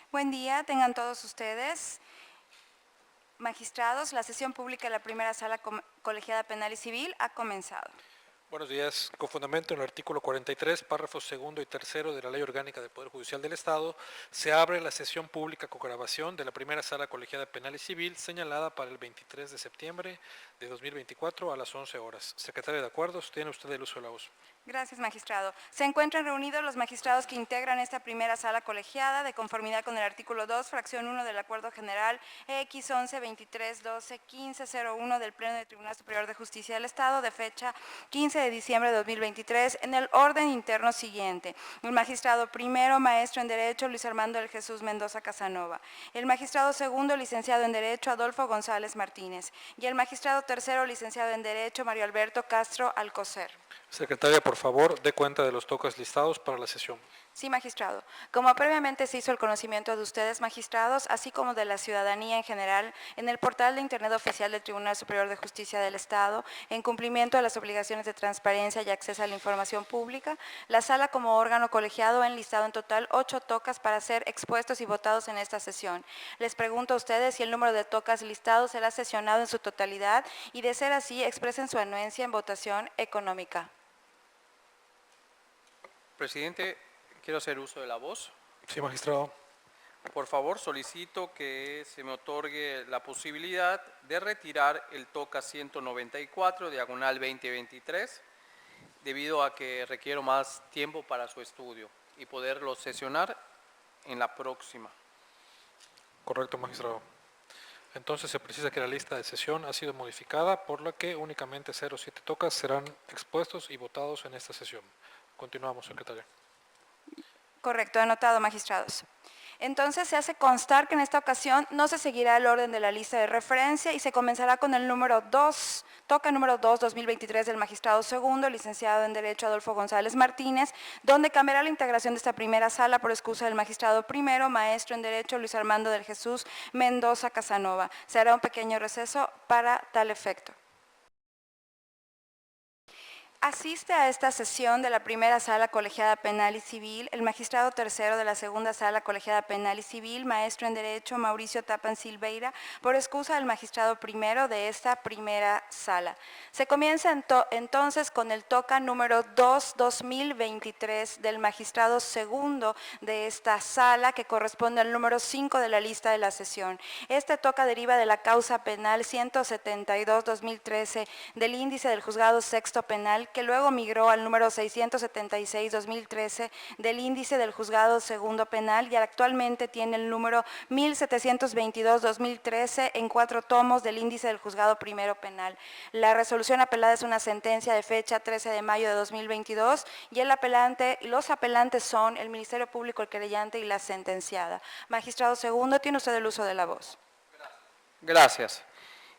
Buen día, tengan todos ustedes. Magistrados, la sesión pública de la primera sala colegiada penal y civil ha comenzado. Buenos días. Con fundamento en el artículo 43, párrafos segundo y tercero de la Ley Orgánica del Poder Judicial del Estado, se abre la sesión pública con grabación de la primera sala colegiada penal y civil señalada para el 23 de septiembre de 2024 a las 11 horas. Secretario de Acuerdos, tiene usted el uso de la voz. Gracias, magistrado. Se encuentran reunidos los magistrados que integran esta primera sala colegiada de conformidad con el artículo 2, fracción 1 del Acuerdo General X 11 23 12 15 01 del Pleno del Tribunal Superior de Justicia del Estado de fecha 15 de diciembre de 2023 en el orden interno siguiente. El magistrado primero, maestro en Derecho, Luis Armando del Jesús Mendoza Casanova. El magistrado segundo, licenciado en Derecho, Adolfo González Martínez. Y el magistrado tercero, licenciado en Derecho, Mario Alberto Castro Alcocer. Secretaria, por favor, dé cuenta de los tocas listados para la sesión. Sí, magistrado. Como previamente se hizo el conocimiento de ustedes, magistrados, así como de la ciudadanía en general, en el portal de Internet oficial del Tribunal Superior de Justicia del Estado, en cumplimiento de las obligaciones de transparencia y acceso a la información pública, la sala como órgano colegiado ha enlistado en total 8 tocas para ser expuestos y votados en esta sesión. Les pregunto a ustedes si el número de tocas listados será sesionado en su totalidad y, de ser así, expresen su anuencia en votación económica. Presidente, quiero hacer uso de la voz. Sí, magistrado. Por favor, solicito que se me otorgue la posibilidad de retirar el TOCA 194, diagonal 2023, debido a que requiero más tiempo para su estudio y poderlo sesionar en la próxima. Correcto, magistrado. Entonces se precisa que la lista de sesión ha sido modificada, por lo que únicamente 07 tocas serán expuestos y votados en esta sesión. Continuamos, secretaria. Correcto, anotado, magistrados. Entonces se hace constar que en esta ocasión no se seguirá el orden de la lista de referencia y se comenzará con el número 2, toca número 2, 2023 del magistrado segundo, licenciado en Derecho Adolfo González Martínez, donde cambiará la integración de esta primera sala por excusa del magistrado primero, maestro en Derecho Luis Armando del Jesús Mendoza Casanova. Se hará un pequeño receso para tal efecto. Asiste a esta sesión de la primera sala colegiada penal y civil el magistrado tercero de la segunda sala colegiada penal y civil, maestro en Derecho Mauricio Tapan Silveira, por excusa del magistrado primero de esta primera sala. Se comienza entonces con el toca número 2-2023 del magistrado segundo de esta sala, que corresponde al número 5 de la lista de la sesión. Este toca deriva de la causa penal 172-2013 del índice del juzgado sexto penal, que luego migró al número 676-2013 del índice del juzgado segundo penal y actualmente tiene el número 1722-2013 en 4 tomos del índice del juzgado primero penal. La resolución apelada es una sentencia de fecha 13 de mayo de 2022 y los apelantes son el Ministerio Público, el querellante y la sentenciada. Magistrado segundo, tiene usted el uso de la voz. Gracias.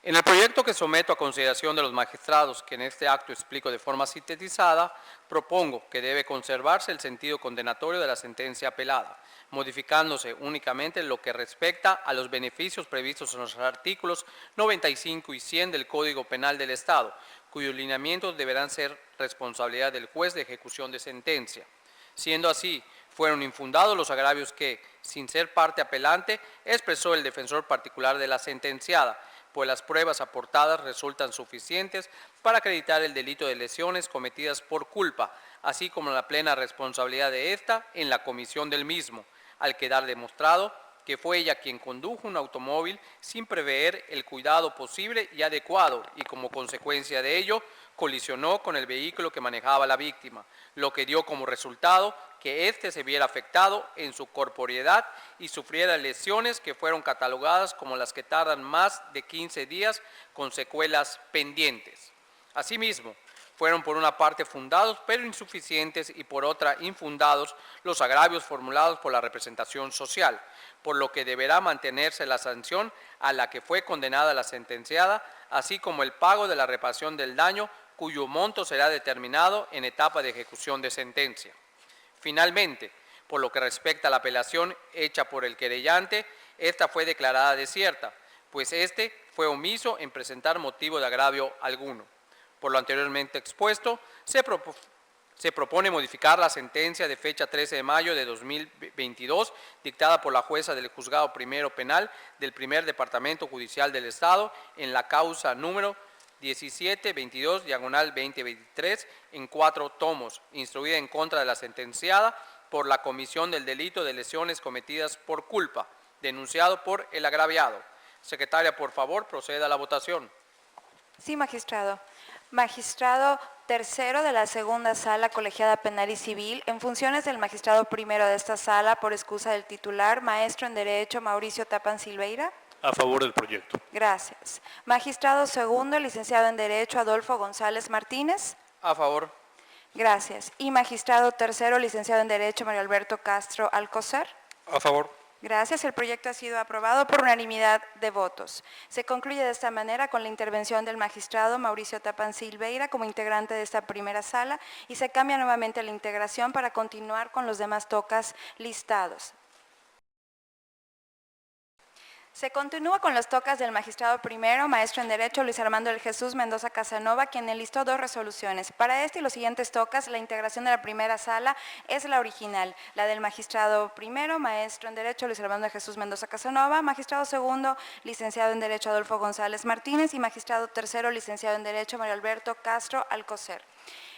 En el proyecto que someto a consideración de los magistrados, que en este acto explico de forma sintetizada, propongo que debe conservarse el sentido condenatorio de la sentencia apelada, modificándose únicamente lo que respecta a los beneficios previstos en los artículos 95 y 100 del Código Penal del Estado, cuyos lineamientos deberán ser responsabilidad del juez de ejecución de sentencia. Siendo así, fueron infundados los agravios que, sin ser parte apelante, expresó el defensor particular de la sentenciada, pues las pruebas aportadas resultan suficientes para acreditar el delito de lesiones cometidas por culpa, así como la plena responsabilidad de ésta en la comisión del mismo, al quedar demostrado que fue ella quien condujo un automóvil sin prever el cuidado posible y adecuado y, como consecuencia de ello, colisionó con el vehículo que manejaba la víctima, lo que dio como resultado que éste se viera afectado en su corporeidad y sufriera lesiones que fueron catalogadas como las que tardan más de 15 días con secuelas pendientes. Asimismo, fueron por una parte fundados pero insuficientes y por otra infundados los agravios formulados por la representación social, por lo que deberá mantenerse la sanción a la que fue condenada la sentenciada, así como el pago de la reparación del daño, cuyo monto será determinado en etapa de ejecución de sentencia. Finalmente, por lo que respecta a la apelación hecha por el querellante, esta fue declarada desierta, pues este fue omiso en presentar motivo de agravio alguno. Por lo anteriormente expuesto, Se propone modificar la sentencia de fecha 13 de mayo de 2022, dictada por la jueza del Juzgado Primero Penal del Primer Departamento Judicial del Estado en la causa número 1722/2023 en 4 tomos, instruida en contra de la sentenciada por la comisión del delito de lesiones cometidas por culpa, denunciado por el agraviado. Secretaria, por favor, proceda a la votación. Sí, magistrado. Magistrado tercero de la segunda sala colegiada penal y civil, en funciones del magistrado primero de esta sala, por excusa del titular, maestro en Derecho Mauricio Tapan Silveira. A favor del proyecto. Gracias. Magistrado segundo, licenciado en Derecho Adolfo González Martínez. A favor. Gracias. Y magistrado tercero, licenciado en Derecho Mario Alberto Castro Alcocer. A favor. Gracias. El proyecto ha sido aprobado por unanimidad de votos. Se concluye de esta manera con la intervención del magistrado Mauricio Tapan Silveira como integrante de esta primera sala y se cambia nuevamente la integración para continuar con los demás tocas listados. Se continúa con los tocas del magistrado primero, maestro en Derecho Luis Armando del Jesús Mendoza Casanova, quien enlistó 2 resoluciones. Para este y los siguientes tocas, la integración de la primera sala es la original, la del magistrado primero, maestro en Derecho Luis Armando del Jesús Mendoza Casanova, magistrado segundo, licenciado en Derecho Adolfo González Martínez y magistrado tercero, licenciado en Derecho Mario Alberto Castro Alcocer.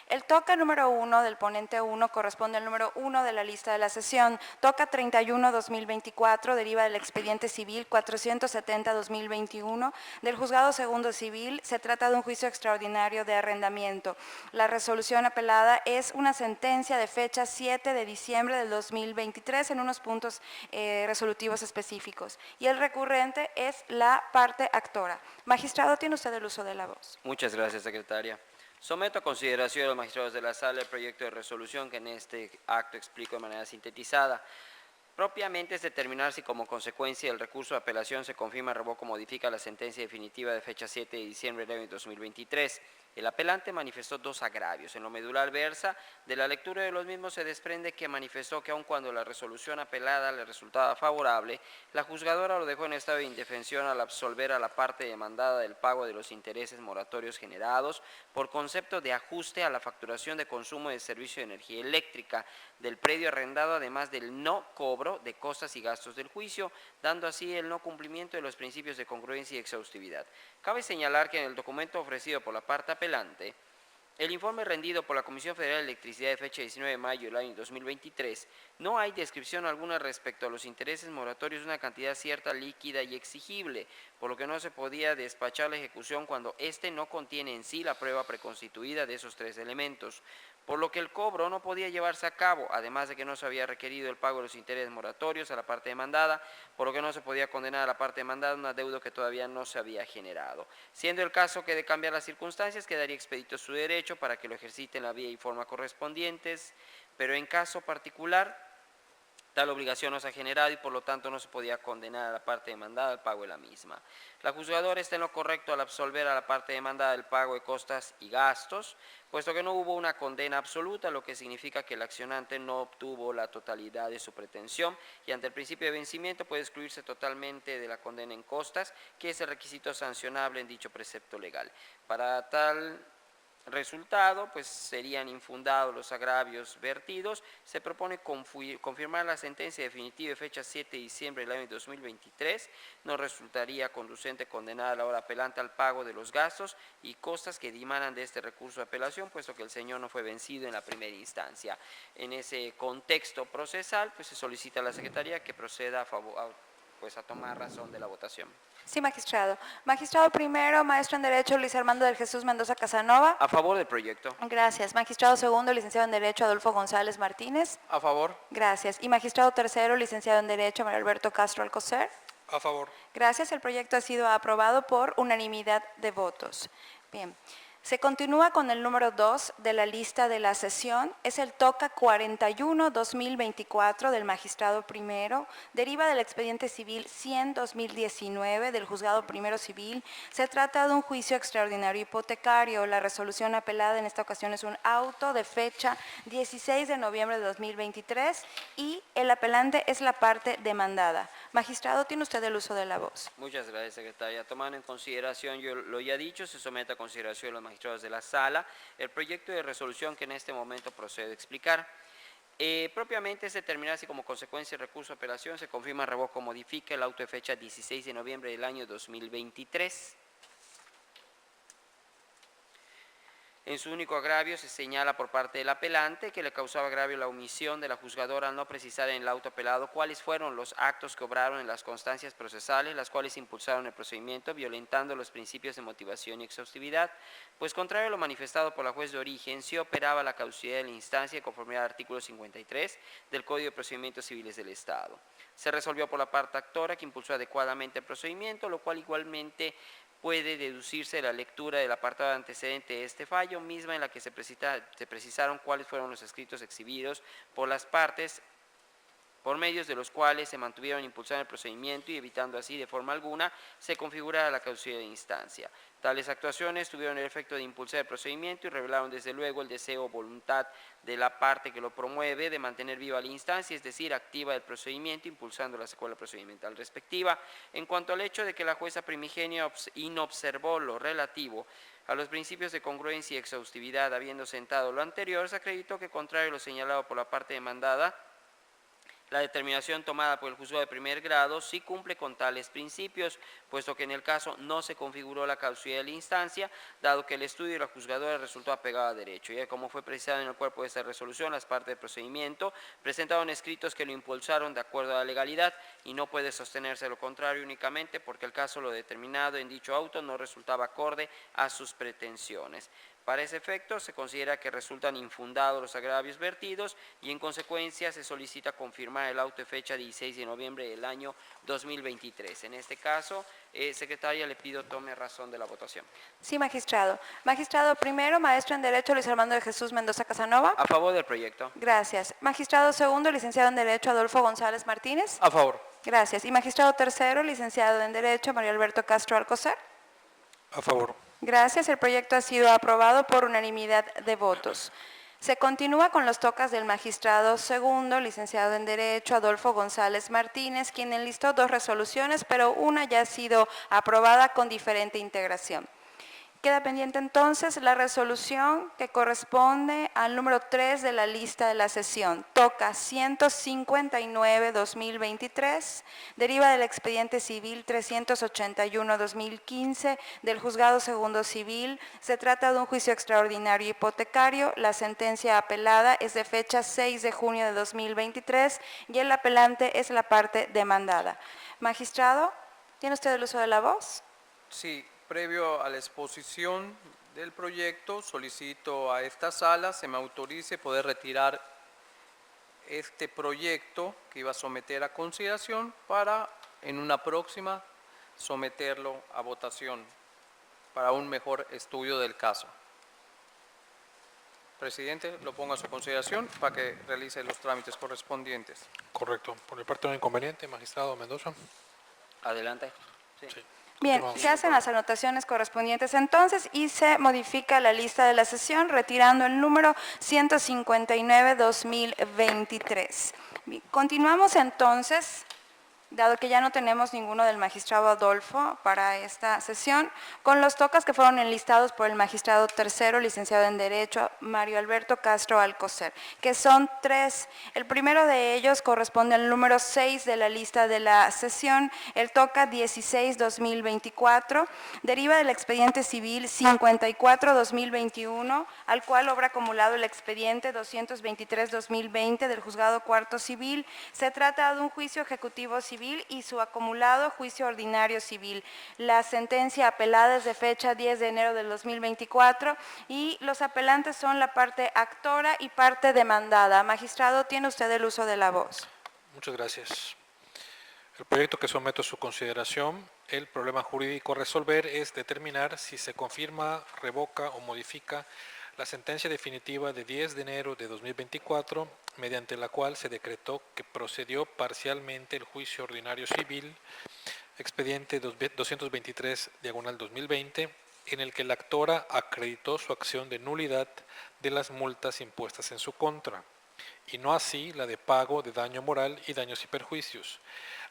El toca número 1 del ponente 1 corresponde al número 1 de la lista de la sesión. Toca 31-2024, deriva del expediente civil 470-2021 del Juzgado Segundo Civil. Se trata de un juicio extraordinario de arrendamiento. La resolución apelada es una sentencia de fecha 7 de diciembre del 2023 en unos puntos resolutivos específicos. Y el recurrente es la parte actora. Magistrado, tiene usted el uso de la voz. Muchas gracias, secretaria. Someto a consideración de los magistrados de la sala el proyecto de resolución que en este acto explico de manera sintetizada. Propiamente es determinar si como consecuencia del recurso de apelación se confirma, revoca o modifica la sentencia definitiva de fecha 7 de diciembre del año 2023. El apelante manifestó 2 agravios. En lo medular versa, de la lectura de los mismos se desprende que manifestó que aun cuando la resolución apelada le resultaba favorable, la juzgadora lo dejó en estado de indefensión al absolver a la parte demandada del pago de los intereses moratorios generados por concepto de ajuste a la facturación de consumo de servicio de energía eléctrica del predio arrendado, además del no cobro de costas y gastos del juicio, dando así el no cumplimiento de los principios de congruencia y exhaustividad. Cabe señalar que en el documento ofrecido por la parte apelante, el informe rendido por la Comisión Federal de Electricidad de fecha 19 de mayo del año 2023, no hay descripción alguna respecto a los intereses moratorios de una cantidad cierta, líquida y exigible, por lo que no se podía despachar la ejecución cuando éste no contiene en sí la prueba preconstituida de esos 3 elementos, por lo que el cobro no podía llevarse a cabo, además de que no se había requerido el pago de los intereses moratorios a la parte demandada, por lo que no se podía condenar a la parte demandada un adeudo que todavía no se había generado. Siendo el caso que de cambiar las circunstancias, quedaría expedito su derecho para que lo ejercite en la vía y forma correspondientes, pero en caso particular, tal obligación no se ha generado y por lo tanto no se podía condenar a la parte demandada al pago de la misma. La juzgadora está en lo correcto al absolver a la parte demandada el pago de costas y gastos, puesto que no hubo una condena absoluta, lo que significa que el accionante no obtuvo la totalidad de su pretensión y ante el principio de vencimiento puede excluirse totalmente de la condena en costas, que es el requisito sancionable en dicho precepto legal. Para tal resultado, pues serían infundados los agravios vertidos. Se propone confirmar la sentencia definitiva de fecha 7 de diciembre del año 2023. No resultaría conducente condenar a la hora apelante al pago de los gastos y costas que dimanan de este recurso de apelación, puesto que el señor no fue vencido en la primera instancia. En ese contexto procesal, pues se solicita a la Secretaría que proceda a tomar razón de la votación. Sí, magistrado. Magistrado primero, maestro en Derecho Luis Armando del Jesús Mendoza Casanova. A favor del proyecto. Gracias. Magistrado segundo, licenciado en Derecho Adolfo González Martínez. A favor. Gracias. Y magistrado tercero, licenciado en Derecho Mario Alberto Castro Alcocer. A favor. Gracias. El proyecto ha sido aprobado por unanimidad de votos. Bien. Se continúa con el número 2 de la lista de la sesión. Es el toca 41-2024 del magistrado primero. Deriva del expediente civil 100-2019 del juzgado primero civil. Se trata de un juicio extraordinario hipotecario. La resolución apelada en esta ocasión es un auto de fecha 16 de noviembre de 2023 y el apelante es la parte demandada. Magistrado, tiene usted el uso de la voz. Muchas gracias, secretaria. Tomando en consideración yo lo ya dicho, se somete a consideración de los magistrados de la sala el proyecto de resolución que en este momento procedo a explicar. Propiamente es determinar si como consecuencia del recurso de apelación se confirma, revoca o modifica el auto de fecha 16 de noviembre del año 2023. En su único agravio se señala por parte del apelante que le causaba agravio la omisión de la juzgadora al no precisar en el auto apelado cuáles fueron los actos que obraron en las constancias procesales, las cuales impulsaron el procedimiento, violentando los principios de motivación y exhaustividad, pues contrario a lo manifestado por la juez de origen, sí operaba la caducidad de la instancia de conformidad al artículo 53 del Código de Procedimientos Civiles del Estado. Se resolvió por la parte actora que impulsó adecuadamente el procedimiento, lo cual igualmente puede deducirse de la lectura del apartado antecedente de este fallo, misma en la que se precisaron cuáles fueron los escritos exhibidos por las partes, por medios de los cuales se mantuvieron impulsando el procedimiento y evitando así de forma alguna se configurara la caducidad de instancia. Tales actuaciones tuvieron el efecto de impulsar el procedimiento y revelaron desde luego el deseo o voluntad de la parte que lo promueve de mantener viva la instancia, es decir, activa el procedimiento, impulsando la secuela procedimental respectiva. En cuanto al hecho de que la jueza primigenia inobservó lo relativo a los principios de congruencia y exhaustividad, habiendo sentado lo anterior, se acreditó que, contrario a lo señalado por la parte demandada, la determinación tomada por el juzgado de primer grado sí cumple con tales principios, puesto que en el caso no se configuró la caducidad de la instancia, dado que el estudio de la juzgadora resultó apegado a derecho. Ya como fue precisado en el cuerpo de esta resolución, las partes del procedimiento presentaron escritos que lo impulsaron de acuerdo a la legalidad y no puede sostenerse lo contrario únicamente porque el caso lo determinado en dicho auto no resultaba acorde a sus pretensiones. Para ese efecto, se considera que resultan infundados los agravios vertidos y en consecuencia se solicita confirmar el auto de fecha 16 de noviembre del año 2023. En este caso, secretaria, le pido tome razón de la votación. Sí, magistrado. Magistrado primero, maestro en Derecho Luis Armando de Jesús Mendoza Casanova. A favor del proyecto. Gracias. Magistrado segundo, licenciado en Derecho Adolfo González Martínez. A favor. Gracias. Y magistrado tercero, licenciado en Derecho Mario Alberto Castro Alcocer. A favor. Gracias. El proyecto ha sido aprobado por unanimidad de votos. Se continúa con los tocas del magistrado segundo, licenciado en Derecho Adolfo González Martínez, quien enlistó 2 resoluciones, pero una ya ha sido aprobada con diferente integración. Queda pendiente entonces la resolución que corresponde al número 3 de la lista de la sesión. Toca 159-2023, deriva del expediente civil 381-2015 del Juzgado Segundo Civil. Se trata de un juicio extraordinario hipotecario. La sentencia apelada es de fecha 6 de junio de 2023 y el apelante es la parte demandada. Magistrado, ¿tiene usted el uso de la voz? Sí. Previo a la exposición del proyecto, solicito a esta sala se me autorice poder retirar este proyecto que iba a someter a consideración para en una próxima someterlo a votación para un mejor estudio del caso. Presidente, lo pongo a su consideración para que realice los trámites correspondientes. Correcto. Por mi parte no hay inconveniente, magistrado Mendoza. Adelante. Sí. Bien, Continuamos. se hacen las anotaciones correspondientes entonces y se modifica la lista de la sesión retirando el número 159-2023. Continuamos entonces, dado que ya no tenemos ninguno del magistrado Adolfo para esta sesión, con los tocas que fueron enlistados por el magistrado tercero, licenciado en Derecho, Mario Alberto Castro Alcocer, que son 3. El primero de ellos corresponde al número 6 de la lista de la sesión, el toca 16-2024, deriva del expediente civil 54-2021, al cual obra acumulado el expediente 223-2020 del Juzgado Cuarto Civil. Se trata de un juicio ejecutivo civil y su acumulado juicio ordinario civil. La sentencia apelada es de fecha 10 de enero del 2024 y los apelantes son la parte actora y parte demandada. Magistrado, tiene usted el uso de la voz. Muchas gracias. El proyecto que someto a su consideración, el problema jurídico a resolver es determinar si se confirma, revoca o modifica la sentencia definitiva de 10 de enero de 2024, mediante la cual se decretó que procedió parcialmente el juicio ordinario civil, expediente 223/2020, en el que la actora acreditó su acción de nulidad de las multas impuestas en su contra. y no así la de pago de daño moral y daños y perjuicios,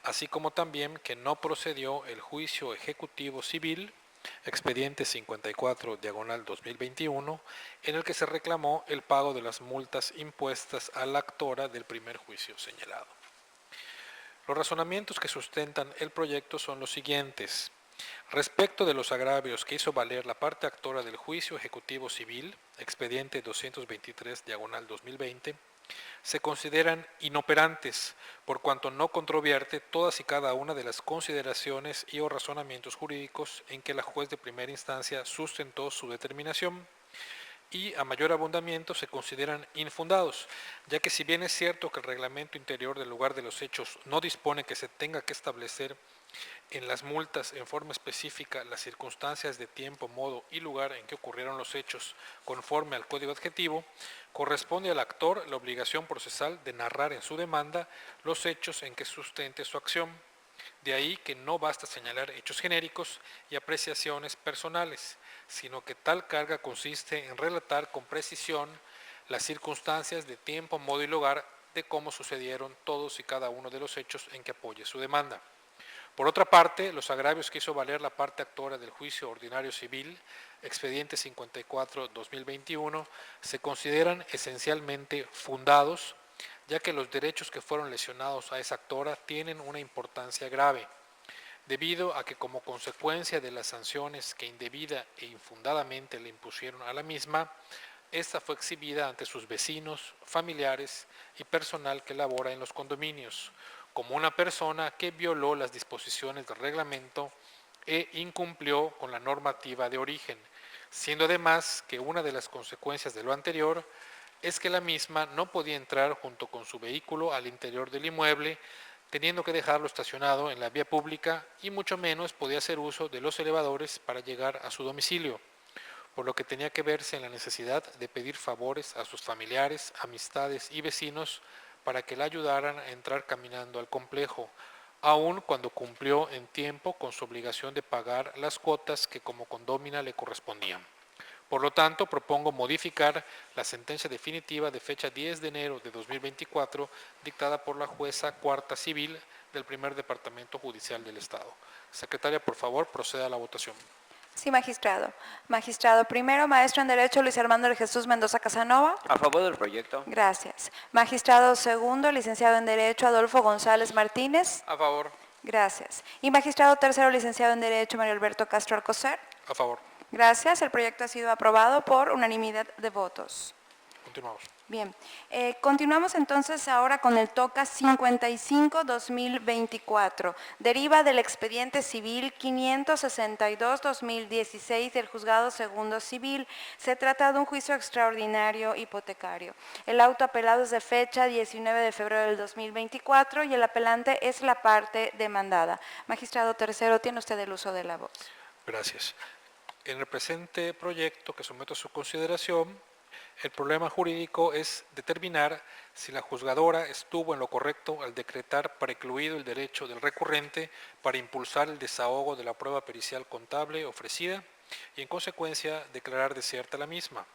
así como también que no procedió el juicio ejecutivo civil, expediente 54/2021, en el que se reclamó el pago de las multas impuestas a la actora del primer juicio señalado. Los razonamientos que sustentan el proyecto son los siguientes. Respecto de los agravios que hizo valer la parte actora del juicio ejecutivo civil, expediente 223/2020, se consideran inoperantes por cuanto no controvierte todas y cada una de las consideraciones y o razonamientos jurídicos en que la juez de primera instancia sustentó su determinación, y a mayor abundamiento se consideran infundados, ya que si bien es cierto que el reglamento interior del lugar de los hechos no dispone que se tenga que establecer en las multas en forma específica las circunstancias de tiempo, modo y lugar en que ocurrieron los hechos conforme al código adjetivo, corresponde al actor la obligación procesal de narrar en su demanda los hechos en que sustente su acción. De ahí que no basta señalar hechos genéricos y apreciaciones personales, sino que tal carga consiste en relatar con precisión las circunstancias de tiempo, modo y lugar de cómo sucedieron todos y cada uno de los hechos en que apoye su demanda. Por otra parte, los agravios que hizo valer la parte actora del juicio ordinario civil, expediente 54/2021, se consideran esencialmente fundados, ya que los derechos que fueron lesionados a esa actora tienen una importancia grave, debido a que como consecuencia de las sanciones que indebida e infundadamente le impusieron a la misma, esta fue exhibida ante sus vecinos, familiares y personal que labora en los condominios, como una persona que violó las disposiciones del reglamento e incumplió con la normativa de origen, siendo además que una de las consecuencias de lo anterior es que la misma no podía entrar junto con su vehículo al interior del inmueble, teniendo que dejarlo estacionado en la vía pública y mucho menos podía hacer uso de los elevadores para llegar a su domicilio, por lo que tenía que verse en la necesidad de pedir favores a sus familiares, amistades y vecinos para que la ayudaran a entrar caminando al complejo, aun cuando cumplió en tiempo con su obligación de pagar las cuotas que como condómina le correspondían. Por lo tanto, propongo modificar la sentencia definitiva de fecha 10 de enero de 2024 dictada por la jueza cuarta civil del primer departamento judicial del Estado. Secretaria, por favor, proceda a la votación. Sí, magistrado. Magistrado primero, maestro en Derecho Luis Armando de Jesús Mendoza Casanova. A favor del proyecto. Gracias. Magistrado segundo, licenciado en Derecho Adolfo González Martínez. A favor. Gracias. Y magistrado tercero, licenciado en Derecho Mario Alberto Castro Alcocer. A favor. Gracias. El proyecto ha sido aprobado por unanimidad de votos. Continuamos. Bien, continuamos entonces ahora con el TOCA 55-2024. Deriva del expediente civil 562-2016 del Juzgado Segundo Civil. Se trata de un juicio extraordinario hipotecario. El auto apelado es de fecha 19 de febrero del 2024 y el apelante es la parte demandada. Magistrado tercero, tiene usted el uso de la voz. Gracias. En el presente proyecto que someto a su consideración, el problema jurídico es determinar si la juzgadora estuvo en lo correcto al decretar precluido el derecho del recurrente para impulsar el desahogo de la prueba pericial contable ofrecida y en consecuencia declarar desierta la misma.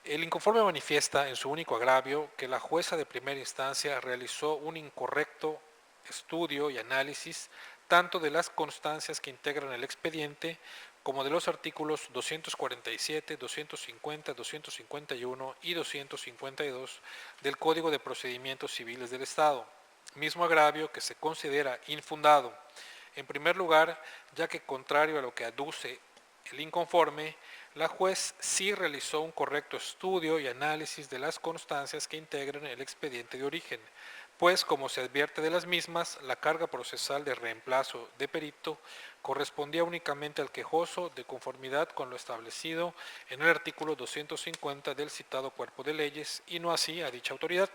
El inconforme manifiesta en su único agravio que la jueza de primera instancia realizó un incorrecto estudio y análisis tanto de las constancias que integran el expediente como de los artículos 247, 250, 251 y 252 del Código de Procedimientos Civiles del Estado, mismo agravio que se considera infundado. En primer lugar, ya que contrario a lo que aduce el inconforme, la juez sí realizó un correcto estudio y análisis de las constancias que integran el expediente de origen, pues como se advierte de las mismas, la carga procesal de reemplazo de perito correspondía únicamente al quejoso de conformidad con lo establecido en el artículo 250 del citado cuerpo de leyes y no así a dicha autoridad.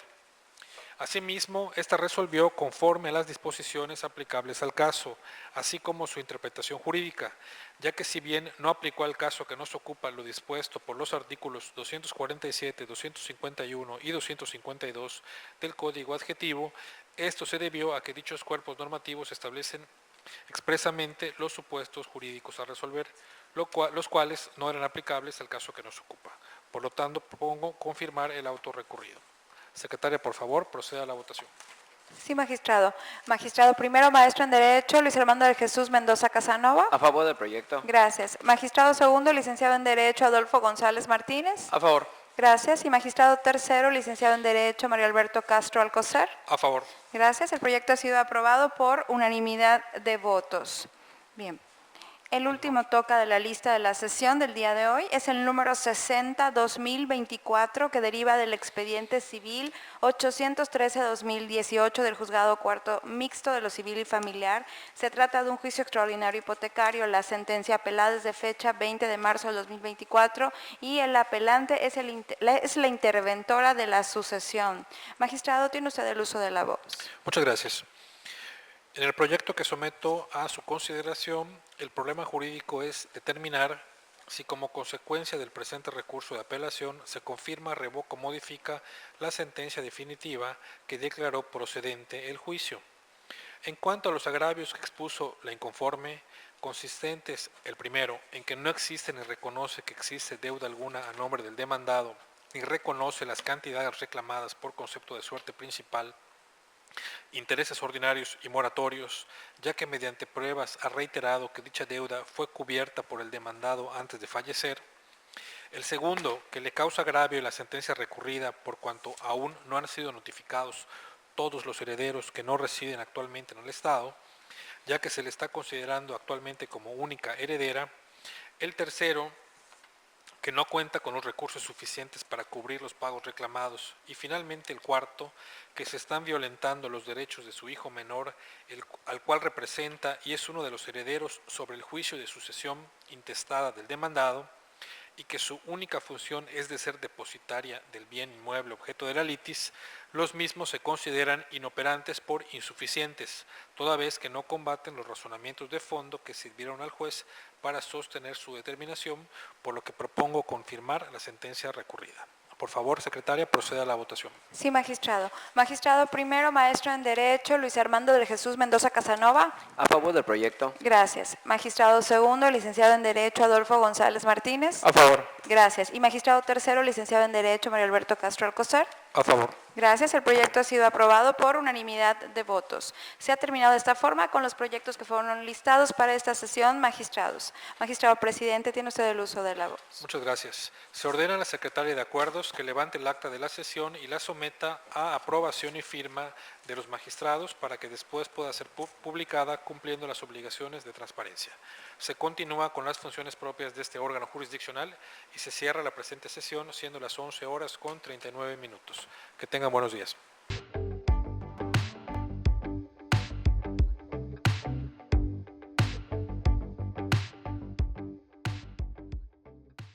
Asimismo, ésta resolvió conforme a las disposiciones aplicables al caso, así como su interpretación jurídica, ya que si bien no aplicó al caso que nos ocupa lo dispuesto por los artículos 247, 251 y 252 del Código Adjetivo, esto se debió a que dichos cuerpos normativos establecen expresamente los supuestos jurídicos a resolver, los cuales no eran aplicables al caso que nos ocupa. Por lo tanto, propongo confirmar el auto recurrido. Secretaria, por favor, proceda a la votación. Sí, magistrado. Magistrado primero, maestro en Derecho, Luis Armando de Jesús Mendoza Casanova. A favor del proyecto. Gracias. Magistrado segundo, licenciado en Derecho, Adolfo González Martínez. A favor. Gracias. Y magistrado tercero, licenciado en Derecho, Mario Alberto Castro Alcocer. A favor. Gracias. El proyecto ha sido aprobado por unanimidad de votos. Bien. El último toca de la lista de la sesión del día de hoy es el número 60-2024, que deriva del expediente civil 813-2018 del Juzgado Cuarto Mixto de lo Civil y Familiar. Se trata de un juicio extraordinario hipotecario. La sentencia apelada es de fecha 20 de marzo del 2024 y el apelante es la interventora de la sucesión. Magistrado, tiene usted el uso de la voz. Muchas gracias. En el proyecto que someto a su consideración, el problema jurídico es determinar si como consecuencia del presente recurso de apelación se confirma, revoca o modifica la sentencia definitiva que declaró procedente el juicio. En cuanto a los agravios que expuso la inconforme, consistentes, el primero, en que no existe ni reconoce que existe deuda alguna a nombre del demandado, ni reconoce las cantidades reclamadas por concepto de suerte principal, intereses ordinarios y moratorios, ya que mediante pruebas ha reiterado que dicha deuda fue cubierta por el demandado antes de fallecer. El segundo, que le causa agravio la sentencia recurrida por cuanto aún no han sido notificados todos los herederos que no residen actualmente en el Estado, ya que se le está considerando actualmente como única heredera. El tercero, que no cuenta con los recursos suficientes para cubrir los pagos reclamados. Y finalmente el cuarto, que se están violentando los derechos de su hijo menor, al cual representa y es uno de los herederos sobre el juicio de sucesión intestada del demandado, y que su única función es de ser depositaria del bien inmueble objeto de la litis. Los mismos se consideran inoperantes por insuficientes, toda vez que no combaten los razonamientos de fondo que sirvieron al juez para sostener su determinación, por lo que propongo confirmar la sentencia recurrida. Por favor, secretaria, proceda a la votación. Sí, magistrado. Magistrado primero, maestro en Derecho, Luis Armando de Jesús Mendoza Casanova. A favor del proyecto. Gracias. Magistrado segundo, licenciado en Derecho, Adolfo González Martínez. A favor. Gracias. Y magistrado tercero, licenciado en Derecho, Mario Alberto Castro Alcocer. A favor. Gracias. El proyecto ha sido aprobado por unanimidad de votos. Se ha terminado de esta forma con los proyectos que fueron listados para esta sesión, magistrados. Magistrado presidente, tiene usted el uso de la voz. Muchas gracias. Se ordena a la secretaria de Acuerdos que levante el acta de la sesión y la someta a aprobación y firma de los magistrados para que después pueda ser publicada cumpliendo las obligaciones de transparencia. Se continúa con las funciones propias de este órgano jurisdiccional y se cierra la presente sesión siendo las 11:39 minutos. Que tengan buenos días.